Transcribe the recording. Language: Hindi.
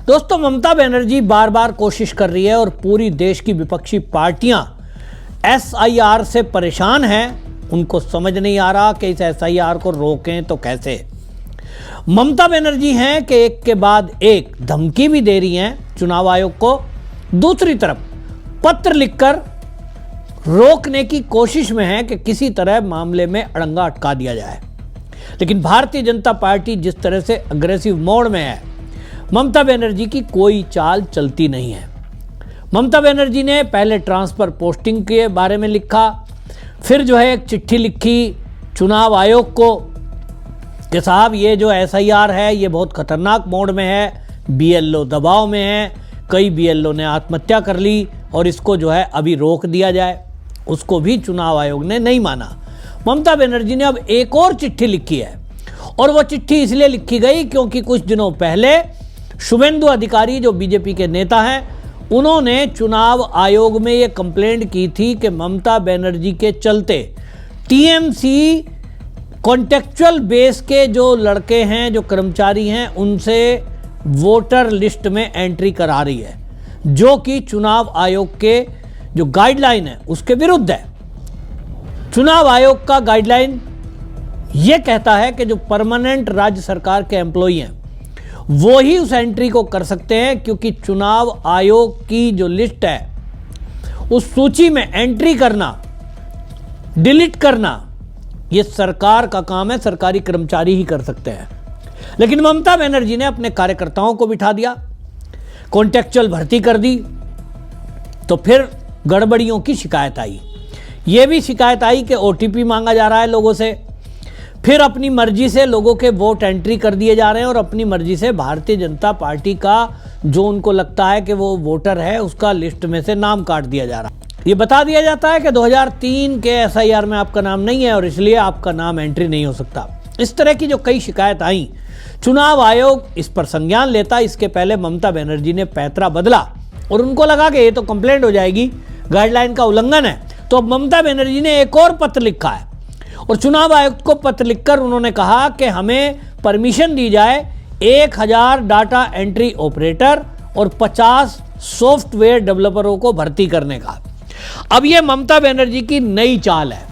दोस्तों, ममता बनर्जी बार बार कोशिश कर रही है और पूरी देश की विपक्षी पार्टियां एसआईआर से परेशान हैं। उनको समझ नहीं आ रहा कि इस एसआईआर को रोकें तो कैसे। ममता बनर्जी हैं कि एक के बाद एक धमकी भी दे रही हैं चुनाव आयोग को, दूसरी तरफ पत्र लिखकर रोकने की कोशिश में है कि किसी तरह मामले में अड़ंगा अटका दिया जाए। लेकिन भारतीय जनता पार्टी जिस तरह से अग्रेसिव मोड में है, ममता बनर्जी की कोई चाल चलती नहीं है। ममता बनर्जी ने पहले ट्रांसफर पोस्टिंग के बारे में लिखा, फिर जो है एक चिट्ठी लिखी चुनाव आयोग को कि साहब ये जो एसआईआर है ये बहुत खतरनाक मोड में है, बीएलओ दबाव में है, कई बीएलओ ने आत्महत्या कर ली और इसको जो है अभी रोक दिया जाए। उसको भी चुनाव आयोग ने नहीं माना। ममता बनर्जी ने अब एक और चिट्ठी लिखी है और वो चिट्ठी इसलिए लिखी गई क्योंकि कुछ दिनों पहले शुभेंदु अधिकारी जो बीजेपी के नेता हैं, उन्होंने चुनाव आयोग में ये कंप्लेंट की थी कि ममता बनर्जी के चलते टीएमसी कॉन्टेक्चुअल बेस के जो लड़के हैं, जो कर्मचारी हैं, उनसे वोटर लिस्ट में एंट्री करा रही है, जो कि चुनाव आयोग के जो गाइडलाइन है उसके विरुद्ध है। चुनाव आयोग का गाइडलाइन ये कहता है कि जो परमानेंट राज्य सरकार के एम्प्लॉई हैं वो ही उस एंट्री को कर सकते हैं, क्योंकि चुनाव आयोग की जो लिस्ट है उस सूची में एंट्री करना, डिलीट करना, ये सरकार का काम है, सरकारी कर्मचारी ही कर सकते हैं। लेकिन ममता बनर्जी ने अपने कार्यकर्ताओं को बिठा दिया, कॉन्टेक्चुअल भर्ती कर दी, तो फिर गड़बड़ियों की शिकायत आई। ये भी शिकायत आई कि ओटीपी मांगा जा रहा है लोगों से, फिर अपनी मर्जी से लोगों के वोट एंट्री कर दिए जा रहे हैं और अपनी मर्जी से भारतीय जनता पार्टी का जो उनको लगता है कि वो वोटर है उसका लिस्ट में से नाम काट दिया जा रहा है। ये बता दिया जाता है कि 2003 के एसआईआर में आपका नाम नहीं है और इसलिए आपका नाम एंट्री नहीं हो सकता। इस तरह की जो कई शिकायत आई, चुनाव आयोग इस पर संज्ञान लेता। इसके पहले ममता बनर्जी ने पैतरा बदला और उनको लगा कि ये तो कंप्लेंट हो जाएगी, गाइडलाइन का उल्लंघन है। तो अब ममता बनर्जी ने एक और पत्र लिखा है और चुनाव आयुक्त को पत्र लिखकर उन्होंने कहा कि हमें परमिशन दी जाए 1000 डाटा एंट्री ऑपरेटर और 50 सॉफ्टवेयर डेवलपरों को भर्ती करने का। अब यह ममता बनर्जी की नई चाल है।